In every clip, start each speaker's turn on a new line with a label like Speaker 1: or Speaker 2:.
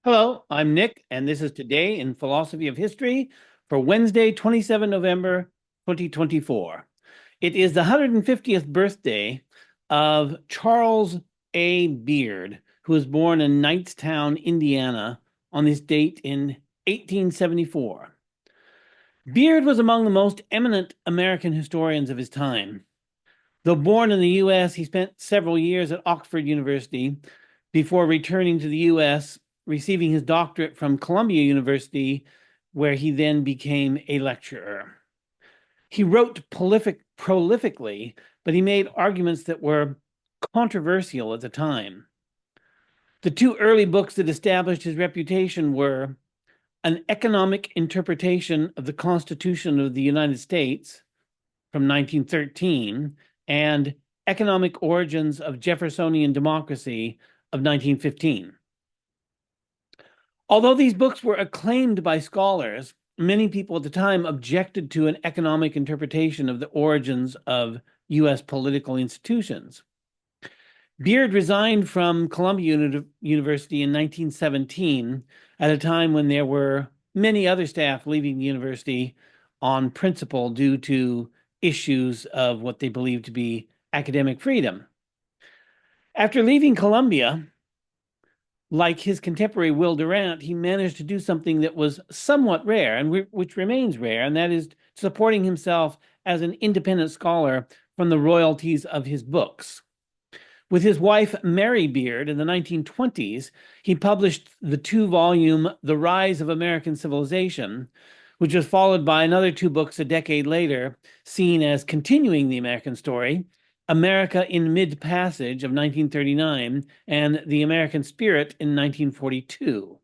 Speaker 1: Hello, I'm Nick, and this is Today in Philosophy of History for Wednesday, 27 November 2024. It is the 150th birthday of Charles A. Beard, who was born in Knightstown, Indiana, on this date in 1874. Beard was among the most eminent American historians of his time. Though born in the U.S., he spent several years at Oxford University before returning to the U.S., receiving his doctorate from Columbia University, where he then became a lecturer. He wrote prolifically, but he made arguments that were controversial at the time. The two early books that established his reputation were An Economic Interpretation of the Constitution of the United States from 1913 and Economic Origins of Jeffersonian Democracy of 1915. Although these books were acclaimed by scholars, many people at the time objected to an economic interpretation of the origins of U.S. political institutions. Beard resigned from Columbia University in 1917 at a time when there were many other staff leaving the university on principle due to issues of what they believed to be academic freedom. After leaving Columbia, like his contemporary Will Durant, he managed to do something that was somewhat rare, and which remains rare, and that is supporting himself as an independent scholar from the royalties of his books. With his wife, Mary Beard, in the 1920s, he published the two-volume The Rise of American Civilization, which was followed by another two books a decade later, seen as continuing the American story, America in Mid-Passage of 1939 and The American Spirit in 1942.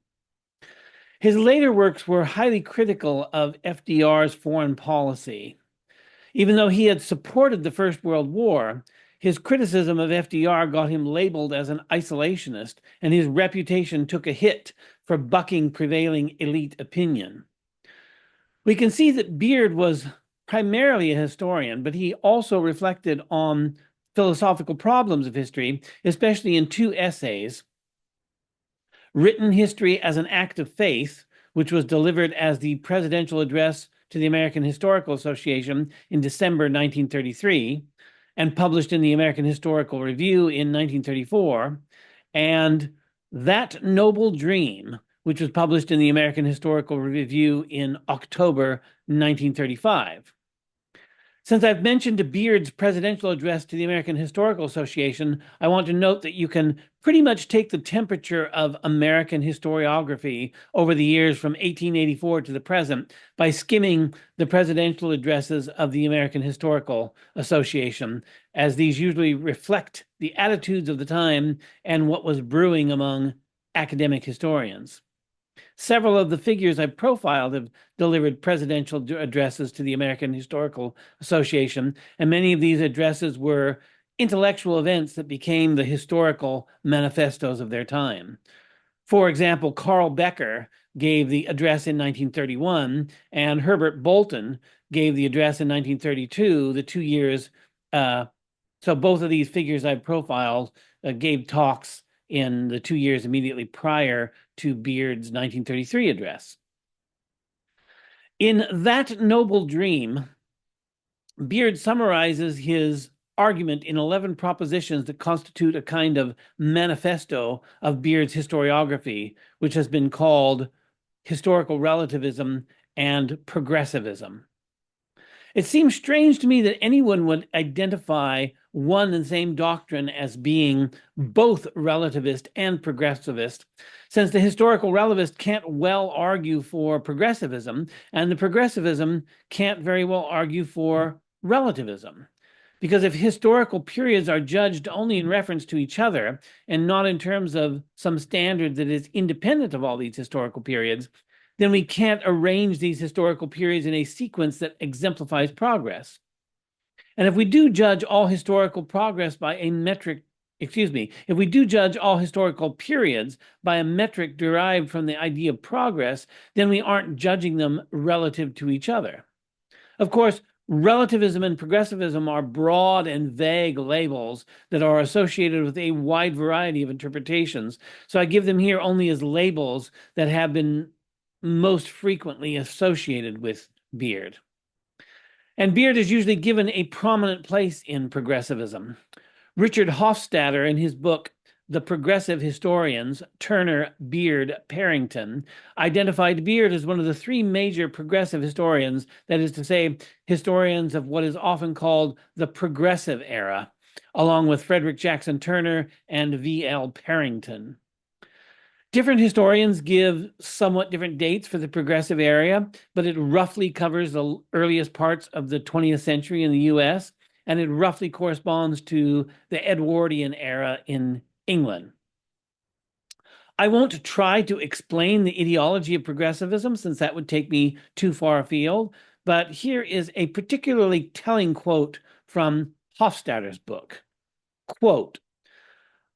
Speaker 1: His later works were highly critical of FDR's foreign policy. Even though he had supported the First World War, his criticism of FDR got him labeled as an isolationist, and his reputation took a hit for bucking prevailing elite opinion. We can see that Beard was primarily a historian, but he also reflected on philosophical problems of history, especially in two essays. Written History as an Act of Faith, which was delivered as the presidential address to the American Historical Association in December 1933, and published in the American Historical Review in 1934, and That Noble Dream, which was published in the American Historical Review in October 1935. Since I've mentioned Beard's presidential address to the American Historical Association, I want to note that you can pretty much take the temperature of American historiography over the years from 1884 to the present by skimming the presidential addresses of the American Historical Association, as these usually reflect the attitudes of the time and what was brewing among academic historians. Several of the figures I've profiled have delivered presidential addresses to the American Historical Association, and many of these addresses were intellectual events that became the historical manifestos of their time. For example, Carl Becker gave the address in 1931, and Herbert Bolton gave the address in 1932, the 2 years. So both of these figures I've profiled gave talks in the 2 years immediately prior to Beard's 1933 address. In That Noble Dream, Beard summarizes his argument in 11 propositions that constitute a kind of manifesto of Beard's historiography, which has been called historical relativism and progressivism. It seems strange to me that anyone would identify one and the same doctrine as being both relativist and progressivist, since the historical relativist can't well argue for progressivism, and the progressivism can't very well argue for relativism. Because if historical periods are judged only in reference to each other and not in terms of some standard that is independent of all these historical periods, then we can't arrange these historical periods in a sequence that exemplifies progress. And if we do judge all historical progress by a metric, if we do judge all historical periods by a metric derived from the idea of progress, then we aren't judging them relative to each other. Of course, Relativism and progressivism are broad and vague labels that are associated with a wide variety of interpretations. So I give them here only as labels that have been most frequently associated with Beard. And Beard is usually given a prominent place in progressivism. Richard Hofstadter, in his book, The Progressive Historians, Turner, Beard, Parrington, identified Beard as one of the three major progressive historians, that is to say, historians of what is often called the progressive era, along with Frederick Jackson Turner and V.L. Parrington. Different historians give somewhat different dates for the progressive era, but it roughly covers the earliest parts of the 20th century in the US, and it roughly corresponds to the Edwardian era in England. I won't try to explain the ideology of progressivism, since that would take me too far afield, but here is a particularly telling quote from Hofstadter's book. Quote,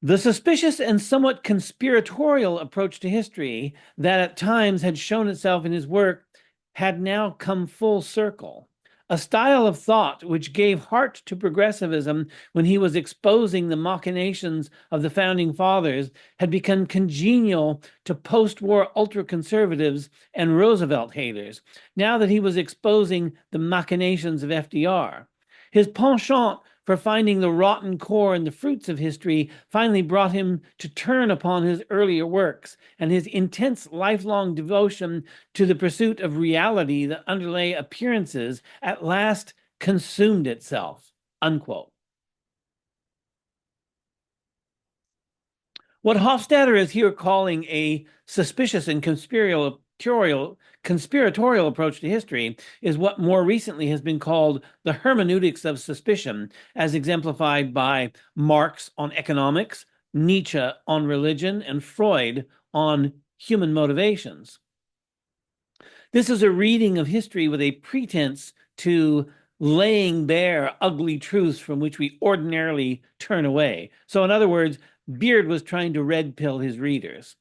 Speaker 1: "The suspicious and somewhat conspiratorial approach to history that at times had shown itself in his work had now come full circle. A style of thought which gave heart to progressivism when he was exposing the machinations of the founding fathers had become congenial to post-war ultra-conservatives and Roosevelt haters, now that he was exposing the machinations of FDR. His penchant for finding the rotten core and the fruits of history finally brought him to turn upon his earlier works, and his intense lifelong devotion to the pursuit of reality that underlay appearances at last consumed itself." Unquote. What Hofstadter is here calling a suspicious and conspiratorial approach to history is what more recently has been called the hermeneutics of suspicion, as exemplified by Marx on economics, Nietzsche on religion, and Freud on human motivations. This is a reading of history with a pretense to laying bare ugly truths from which we ordinarily turn away. So in other words, Beard was trying to red pill his readers.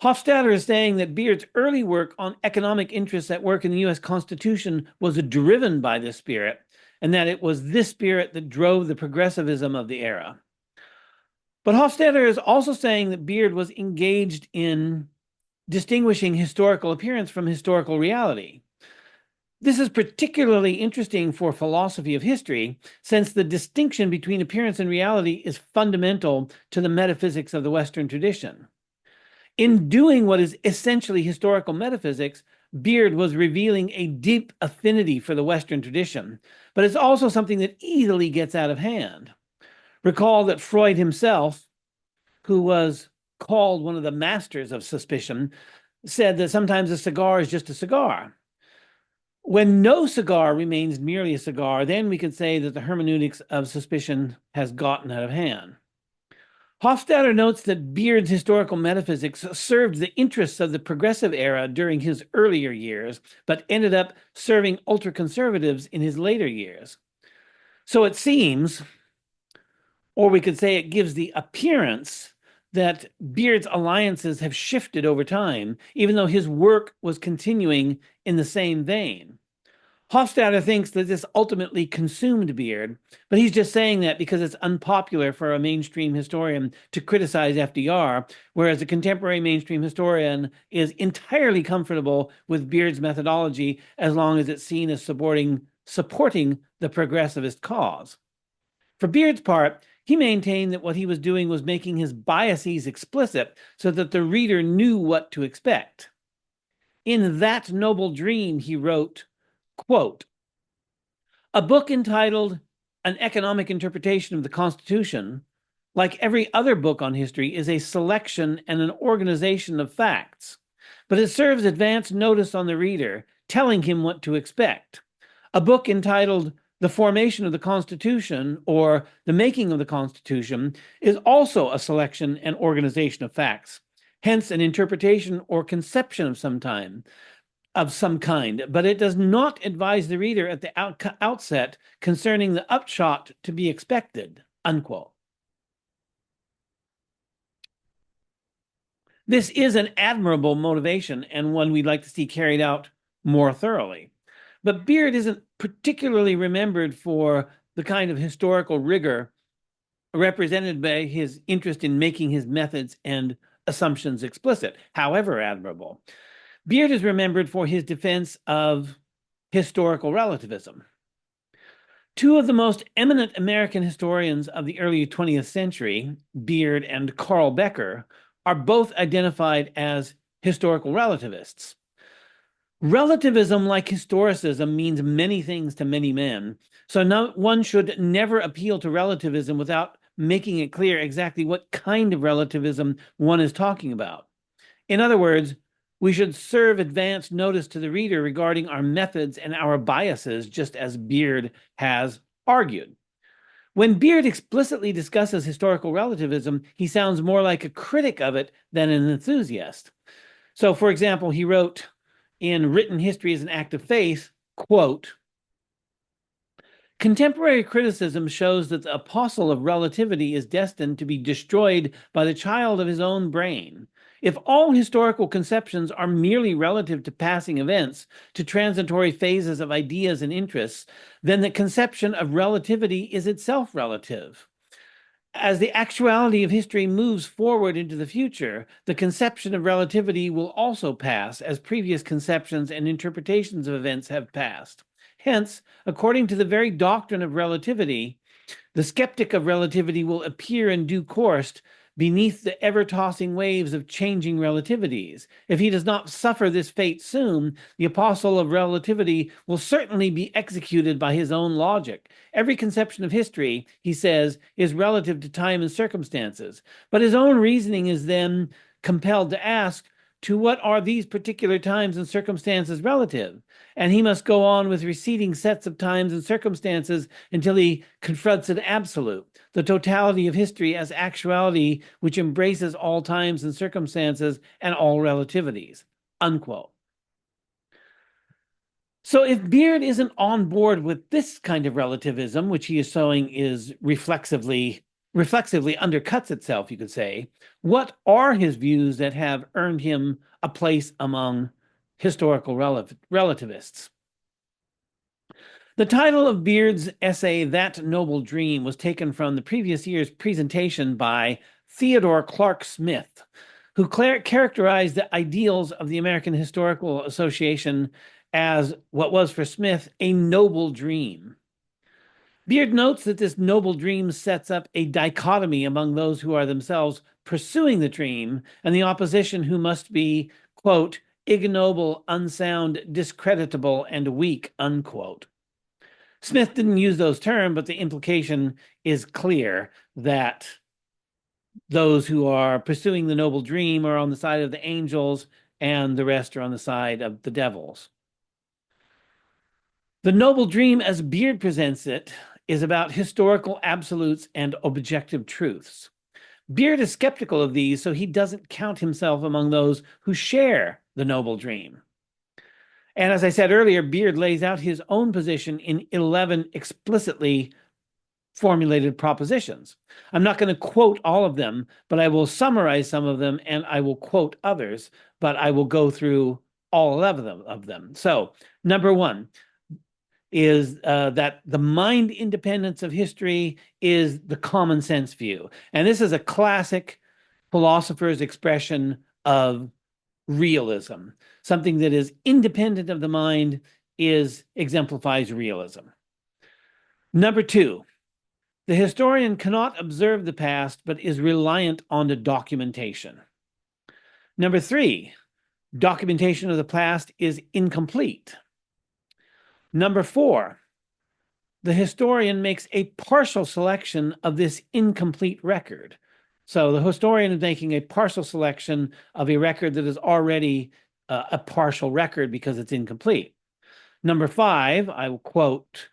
Speaker 1: Hofstadter is saying that Beard's early work on economic interests at work in the US Constitution was driven by this spirit, and that it was this spirit that drove the progressivism of the era. But Hofstadter is also saying that Beard was engaged in distinguishing historical appearance from historical reality. This is particularly interesting for philosophy of history, since the distinction between appearance and reality is fundamental to the metaphysics of the Western tradition. In doing what is essentially historical metaphysics, Beard was revealing a deep affinity for the Western tradition, but it's also something that easily gets out of hand. Recall that Freud himself, who was called one of the masters of suspicion, said that sometimes a cigar is just a cigar. When no cigar remains merely a cigar, then we can say that the hermeneutics of suspicion has gotten out of hand. Hofstadter notes that Beard's historical metaphysics served the interests of the progressive era during his earlier years, but ended up serving ultra-conservatives in his later years. So it seems, or we could say it gives the appearance, that Beard's alliances have shifted over time, even though his work was continuing in the same vein. Hofstadter thinks that this ultimately consumed Beard, but he's just saying that because it's unpopular for a mainstream historian to criticize FDR, whereas a contemporary mainstream historian is entirely comfortable with Beard's methodology as long as it's seen as supporting the progressivist cause. For Beard's part, he maintained that what he was doing was making his biases explicit so that the reader knew what to expect. In That Noble Dream, he wrote, quote, "A book entitled An Economic Interpretation of the Constitution, like every other book on history, is a selection and an organization of facts, but it serves advance notice on the reader, telling him what to expect. A book entitled The Formation of the Constitution or The Making of the Constitution is also a selection and organization of facts, hence an interpretation or conception of some kind, but it does not advise the reader at the outset concerning the upshot to be expected," unquote. This is an admirable motivation and one we'd like to see carried out more thoroughly. But Beard isn't particularly remembered for the kind of historical rigor represented by his interest in making his methods and assumptions explicit, however admirable. Beard is remembered for his defense of historical relativism. Two of the most eminent American historians of the early 20th century, Beard and Carl Becker, are both identified as historical relativists. Relativism, like historicism, means many things to many men, so one should never appeal to relativism without making it clear exactly what kind of relativism one is talking about. In other words, we should serve advance notice to the reader regarding our methods and our biases, just as Beard has argued. When Beard explicitly discusses historical relativism, he sounds more like a critic of it than an enthusiast. So, for example, he wrote in Written History as an Act of Faith, quote, "Contemporary criticism shows that the apostle of relativity is destined to be destroyed by the child of his own brain. If all historical conceptions are merely relative to passing events, to transitory phases of ideas and interests, then the conception of relativity is itself relative. As the actuality of history moves forward into the future, the conception of relativity will also pass, as previous conceptions and interpretations of events have passed. Hence, according to the very doctrine of relativity, the skeptic of relativity will appear in due course beneath the ever-tossing waves of changing relativities. If he does not suffer this fate soon, the apostle of relativity will certainly be executed by his own logic. Every conception of history, he says, is relative to time and circumstances. But his own reasoning is then compelled to ask, to what are these particular times and circumstances relative? And he must go on with receding sets of times and circumstances until he confronts an absolute, the totality of history as actuality, which embraces all times and circumstances and all relativities," unquote. So if Beard isn't on board with this kind of relativism, which he is showing is reflexively undercuts itself, you could say, what are his views that have earned him a place among historical relativists? The title of Beard's essay, That Noble Dream, was taken from the previous year's presentation by Theodore Clark Smith, who characterized the ideals of the American Historical Association as what was for Smith a noble dream. Beard notes that this noble dream sets up a dichotomy among those who are themselves pursuing the dream and the opposition who must be, quote, ignoble, unsound, discreditable, and weak, unquote. Smith didn't use those terms, but the implication is clear that those who are pursuing the noble dream are on the side of the angels and the rest are on the side of the devils. The noble dream, as Beard presents it, is about historical absolutes and objective truths. Beard is skeptical of these, so he doesn't count himself among those who share the noble dream. And as I said earlier, Beard lays out his own position in 11 explicitly formulated propositions. I'm not going to quote all of them, but I will summarize some of them and I will quote others, but I will go through all 11 of them. So, number one is that the mind independence of history is the common sense view. And this is a classic philosopher's expression of realism. Something that is independent of the mind exemplifies realism. Number two, the historian cannot observe the past, but is reliant on the documentation. Number three, documentation of the past is incomplete. Number four, the historian makes a partial selection of this incomplete record. So the historian is making a partial selection of a record that is already a partial record because it's incomplete. Number five, I will quote,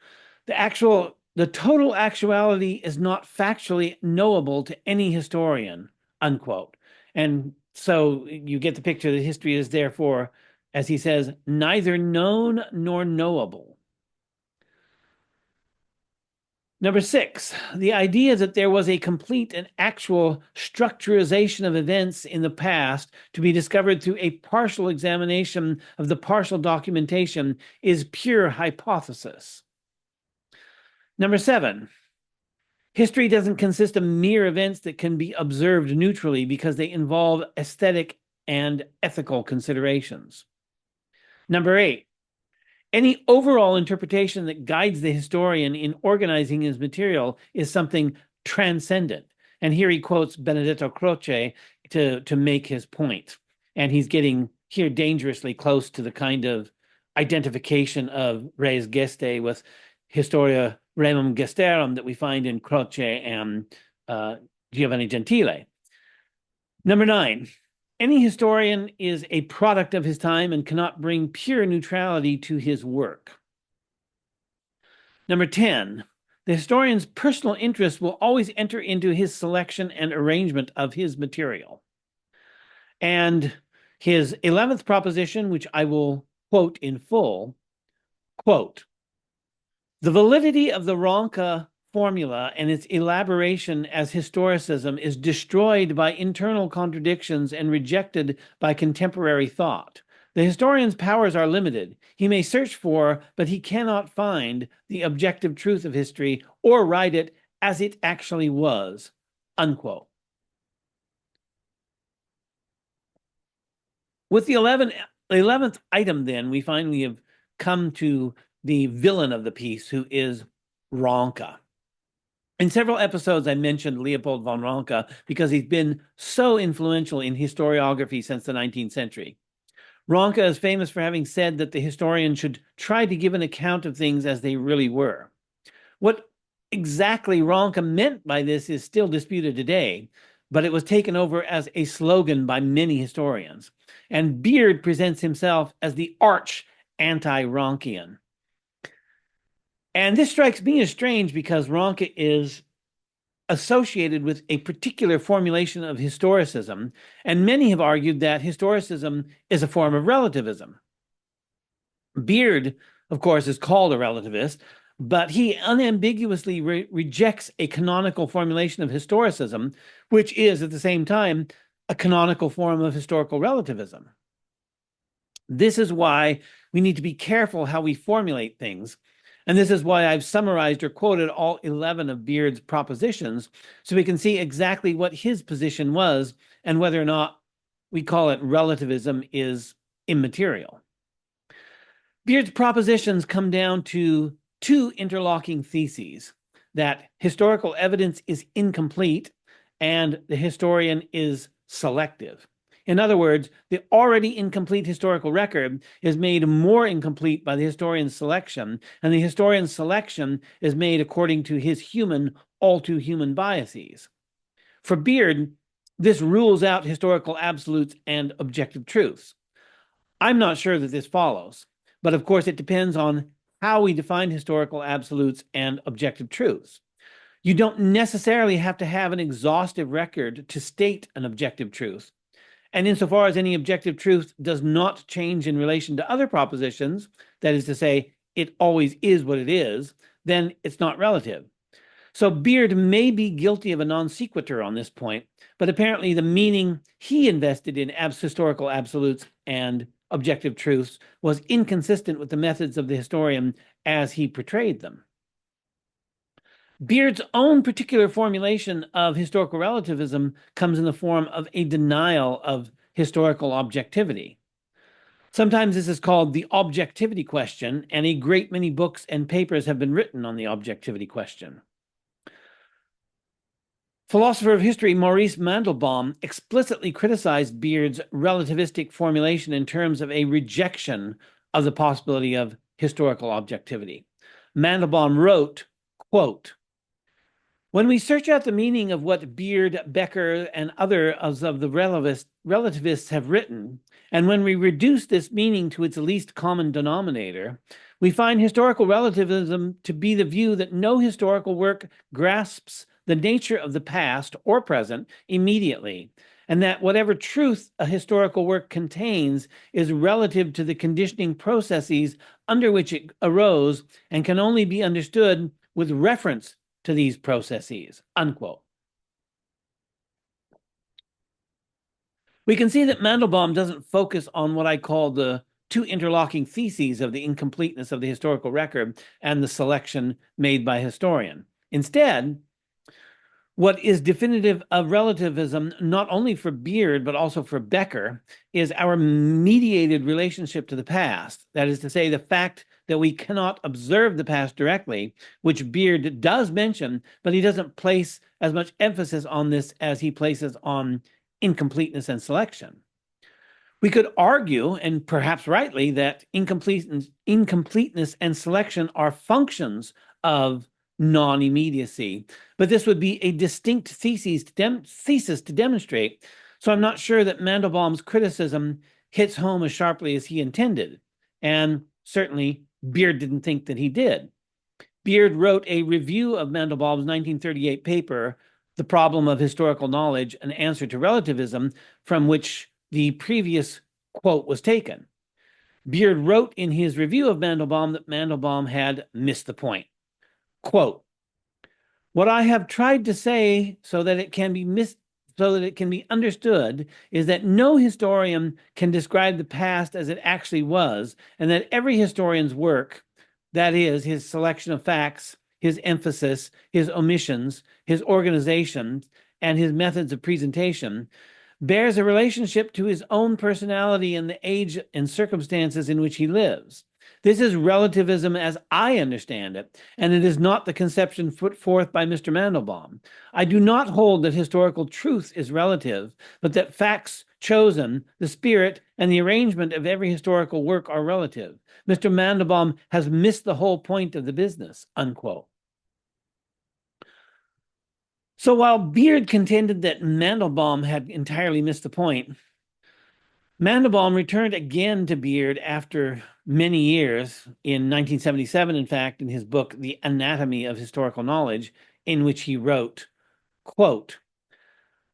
Speaker 1: the total actuality is not factually knowable to any historian, unquote. And so you get the picture that history is therefore, as he says, neither known nor knowable. Number 6, the idea that there was a complete and actual structurization of events in the past to be discovered through a partial examination of the partial documentation is pure hypothesis. Number 7, history doesn't consist of mere events that can be observed neutrally because they involve aesthetic and ethical considerations. Number 8, any overall interpretation that guides the historian in organizing his material is something transcendent. And here he quotes Benedetto Croce to make his point. And he's getting here dangerously close to the kind of identification of res gestae with Historia Remum Gestarum that we find in Croce and Giovanni Gentile. Number 9, any historian is a product of his time and cannot bring pure neutrality to his work. Number 10, the historian's personal interest will always enter into his selection and arrangement of his material. And his 11th proposition, which I will quote in full, quote, the validity of the Ronca formula and its elaboration as historicism is destroyed by internal contradictions and rejected by contemporary thought. The historian's powers are limited. He may search for, but he cannot find the objective truth of history or write it as it actually was, unquote. With the 11th item, then, we finally have come to the villain of the piece, who is Ronca. In several episodes, I mentioned Leopold von Ranke because he's been so influential in historiography since the 19th century. Ranke is famous for having said that the historian should try to give an account of things as they really were. What exactly Ranke meant by this is still disputed today, but it was taken over as a slogan by many historians. And Beard presents himself as the arch anti-Rankian. And this strikes me as strange because Ranke is associated with a particular formulation of historicism, and many have argued that historicism is a form of relativism. Beard, of course, is called a relativist, but he unambiguously rejects a canonical formulation of historicism, which is, at the same time, a canonical form of historical relativism. This is why we need to be careful how we formulate things. And this is why I've summarized or quoted all 11 of Beard's propositions, so we can see exactly what his position was and whether or not we call it relativism is immaterial. Beard's propositions come down to two interlocking theses: that historical evidence is incomplete and the historian is selective. In other words, the already incomplete historical record is made more incomplete by the historian's selection, and the historian's selection is made according to his human, all too human biases. For Beard, this rules out historical absolutes and objective truths. I'm not sure that this follows, but of course it depends on how we define historical absolutes and objective truths. You don't necessarily have to have an exhaustive record to state an objective truth. And insofar as any objective truth does not change in relation to other propositions, that is to say, it always is what it is, then it's not relative. So Beard may be guilty of a non sequitur on this point, but apparently the meaning he invested in historical absolutes and objective truths was inconsistent with the methods of the historian as he portrayed them. Beard's own particular formulation of historical relativism comes in the form of a denial of historical objectivity. Sometimes this is called the objectivity question, and a great many books and papers have been written on the objectivity question. Philosopher of history Maurice Mandelbaum explicitly criticized Beard's relativistic formulation in terms of a rejection of the possibility of historical objectivity. Mandelbaum wrote, quote, when we search out the meaning of what Beard, Becker, and others of the relativists have written, and when we reduce this meaning to its least common denominator, we find historical relativism to be the view that no historical work grasps the nature of the past or present immediately, and that whatever truth a historical work contains is relative to the conditioning processes under which it arose and can only be understood with reference to these processes, unquote. We can see that Mandelbaum doesn't focus on what I call the two interlocking theses of the incompleteness of the historical record and the selection made by historian. Instead, what is definitive of relativism, not only for Beard, but also for Becker, is our mediated relationship to the past. That is to say, the fact that we cannot observe the past directly, which Beard does mention, but he doesn't place as much emphasis on this as he places on incompleteness and selection. We could argue, and perhaps rightly, that incompleteness and selection are functions of non-immediacy, but this would be a distinct thesis to demonstrate. So I'm not sure that Mandelbaum's criticism hits home as sharply as he intended, and certainly Beard didn't think that he did. Beard wrote a review of Mandelbaum's 1938 paper, The Problem of Historical Knowledge, an Answer to Relativism, from which the previous quote was taken. Beard wrote in his review of Mandelbaum that Mandelbaum had missed the point. Quote, "What I have tried to say so that it can be understood is that no historian can describe the past as it actually was, and that every historian's work, that is, his selection of facts, his emphasis, his omissions, his organization, and his methods of presentation, bears a relationship to his own personality and the age and circumstances in which he lives. This is relativism as I understand it, and it is not the conception put forth by Mr. Mandelbaum. I do not hold that historical truth is relative, but that facts chosen, the spirit, and the arrangement of every historical work are relative. Mr. Mandelbaum has missed the whole point of the business," unquote. So while Beard contended that Mandelbaum had entirely missed the point, Mandelbaum returned again to Beard after many years, in 1977, in fact, in his book, The Anatomy of Historical Knowledge, in which he wrote, quote,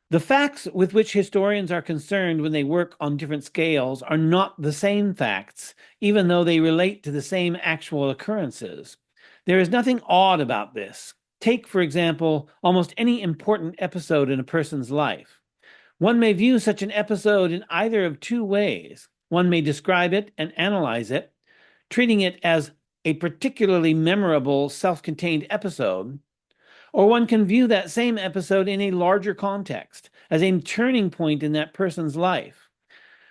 Speaker 1: "The facts with which historians are concerned when they work on different scales are not the same facts, even though they relate to the same actual occurrences. There is nothing odd about this. Take, for example, almost any important episode in a person's life. One may view such an episode in either of two ways. One may describe it and analyze it, treating it as a particularly memorable, self-contained episode, or one can view that same episode in a larger context, as a turning point in that person's life.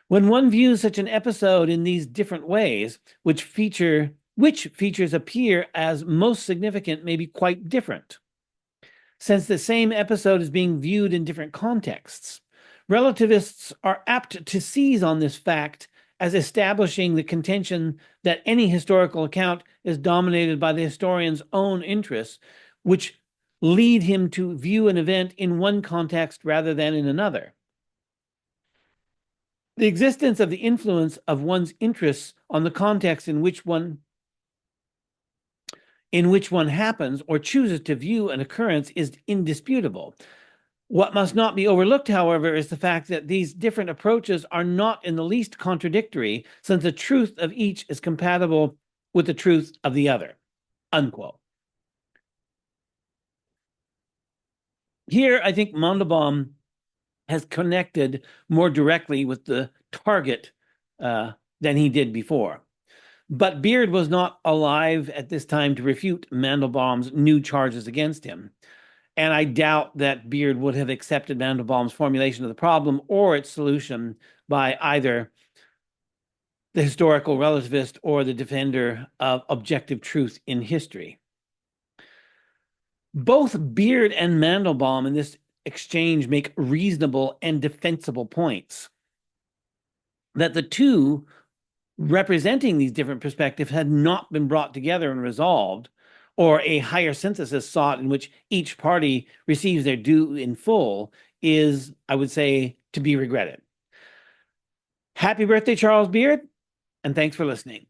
Speaker 1: When one views such an episode in these different ways, which features appear as most significant may be quite different, since the same episode is being viewed in different contexts. Relativists are apt to seize on this fact as establishing the contention that any historical account is dominated by the historian's own interests, which lead him to view an event in one context rather than in another. The existence of the influence of one's interests on the context in which one happens or chooses to view an occurrence is indisputable. What must not be overlooked, however, is the fact that these different approaches are not in the least contradictory, since the truth of each is compatible with the truth of the other," unquote. Here, I think Mandelbaum has connected more directly with the target than he did before. But Beard was not alive at this time to refute Mandelbaum's new charges against him. And I doubt that Beard would have accepted Mandelbaum's formulation of the problem or its solution by either the historical relativist or the defender of objective truth in history. Both Beard and Mandelbaum in this exchange make reasonable and defensible points. That the two representing these different perspectives had not been brought together and resolved, or a higher synthesis sought in which each party receives their due in full, is, I would say, to be regretted. Happy birthday, Charles Beard, and thanks for listening.